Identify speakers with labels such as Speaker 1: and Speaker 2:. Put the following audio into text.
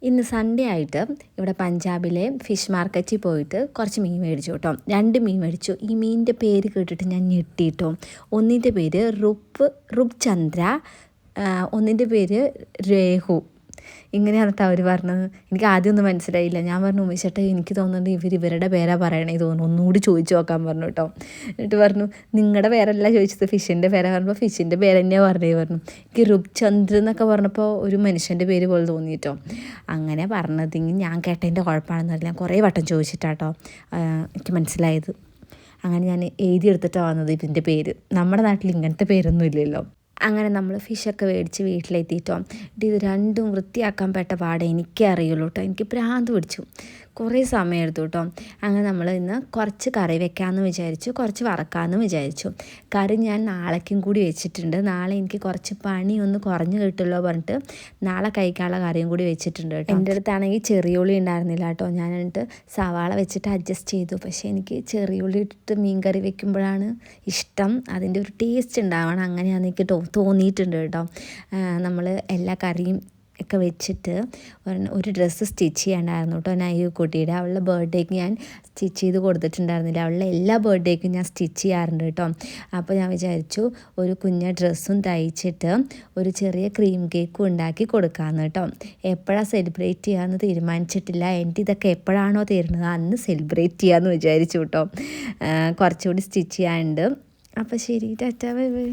Speaker 1: ഇന്ന് സൺഡേ ആയിട്ട് ഇവിടെ പഞ്ചാബിലെ ഫിഷ് മാർക്കറ്റിൽ പോയിട്ട് കുറച്ച് മീൻ മേടിച്ചു കേട്ടോ. 2 മീൻ മേടിച്ചു. ഈ മീനിൻ്റെ പേര് കേട്ടിട്ട് ഞാൻ ഞെട്ടിട്ടോ. ഒന്നിൻ്റെ പേര് റുപ് ചന്ദ്ര, ഒന്നിൻ്റെ പേര് രേഹു. ഇങ്ങനെയാണ് കേട്ടോ അവർ പറഞ്ഞത്. എനിക്ക് ആദ്യമൊന്നും മനസ്സിലായില്ല. ഞാൻ പറഞ്ഞു ഉമേഷേട്ടാ എനിക്ക് തോന്നുന്നുണ്ട് ഇവരുടെ പേരാ പറയണേ തോന്നുന്നു, ഒന്നുകൂടി ചോദിച്ചു നോക്കാൻ പറഞ്ഞു കേട്ടോ. എന്നിട്ട് പറഞ്ഞു നിങ്ങളുടെ പേരല്ല ചോദിച്ചത്, ഫിഷിൻ്റെ പേരാ പറഞ്ഞപ്പോൾ ഫിഷിൻ്റെ പേര് തന്നെയാണ് പറഞ്ഞു. എനിക്ക് റുപ്ചന്ദ്ര എന്നൊക്കെ പറഞ്ഞപ്പോൾ ഒരു മനുഷ്യൻ്റെ പേര് പോലെ തോന്നിയിട്ടോ. അങ്ങനെ പറഞ്ഞതെങ്കിൽ ഞാൻ കേട്ടതിൻ്റെ കുഴപ്പമാണെന്നല്ല, ഞാൻ കുറേ വട്ടം ചോദിച്ചിട്ടാട്ടോ എനിക്ക് മനസ്സിലായത്. അങ്ങനെ ഞാൻ എഴുതിയെടുത്തിട്ടാണ് വന്നത് ഇതിൻ്റെ പേര്. നമ്മുടെ നാട്ടിൽ ഇങ്ങനത്തെ പേരൊന്നും ഇല്ലല്ലോ. അങ്ങനെ നമ്മൾ ഫിഷൊക്കെ മേടിച്ച് വീട്ടിലെത്തിയിട്ടോ. ഇത് രണ്ടും വൃത്തിയാക്കാൻ പെട്ട പാടെ എനിക്കേ അറിയുള്ളൂ കേട്ടോ. എനിക്ക് ഭ്രാന്ത് പിടിച്ചു, കുറേ സമയം എടുത്തു കേട്ടോ. അങ്ങനെ നമ്മൾ ഇന്ന് കുറച്ച് കറി വെക്കാമെന്ന് വിചാരിച്ചു, കുറച്ച് വറക്കാമെന്ന് വിചാരിച്ചു. കറി ഞാൻ നാളേക്കും കൂടി വെച്ചിട്ടുണ്ട്. നാളെ എനിക്ക് കുറച്ച് പണി ഒന്ന് കുറഞ്ഞ് കിട്ടുമല്ലോ പറഞ്ഞിട്ട് നാളെ കഴിക്കാനുള്ള കറിയും കൂടി വെച്ചിട്ടുണ്ട് കേട്ടോ. എൻ്റെ അടുത്താണെങ്കിൽ ചെറിയ ഉള്ളി ഉണ്ടായിരുന്നില്ല കേട്ടോ. ഞാൻ എന്നിട്ട് സവാള വെച്ചിട്ട് അഡ്ജസ്റ്റ് ചെയ്തു. പക്ഷേ എനിക്ക് ചെറിയ ഉള്ളി ഇട്ടിട്ട് മീൻ കറി വെക്കുമ്പോഴാണ് ഇഷ്ടം, അതിൻ്റെ ഒരു ടേസ്റ്റ് ഉണ്ടാവണം. അങ്ങനെയാണ് എനിക്ക് തോന്നിയിട്ടുണ്ട് കേട്ടോ. നമ്മൾ എല്ലാ കറിയും ഒക്കെ വെച്ചിട്ട് ഒരു ഡ്രസ്സ് സ്റ്റിച്ച് ചെയ്യാണ്ടായിരുന്നു കേട്ടോ. നൈവ് കുട്ടിയുടെ അവളുടെ ബർത്ത്ഡേക്ക് ഞാൻ സ്റ്റിച്ച് ചെയ്ത് കൊടുത്തിട്ടുണ്ടായിരുന്നില്ല. അവളുടെ എല്ലാ ബർത്ത്ഡേക്കും ഞാൻ സ്റ്റിച്ച് ചെയ്യാറുണ്ട് കേട്ടോ. അപ്പോൾ ഞാൻ വിചാരിച്ചു ഒരു കുഞ്ഞ ഡ്രസ്സും തയ്ച്ചിട്ട് ഒരു ചെറിയ ക്രീം കേക്കും ഉണ്ടാക്കി കൊടുക്കാമെന്ന് കേട്ടോ. എപ്പോഴാണ് സെലിബ്രേറ്റ് ചെയ്യാമെന്ന് തീരുമാനിച്ചിട്ടില്ല. എൻ്റെ ഇതൊക്കെ എപ്പോഴാണോ തരുന്നത് അന്ന് സെലിബ്രേറ്റ് ചെയ്യാമെന്ന് വിചാരിച്ചു കേട്ടോ. കുറച്ചുകൂടി സ്റ്റിച്ച് ചെയ്യാനുണ്ട്. അപ്പോൾ ശരി, ടാറ്റാ, ബൈ ബൈ.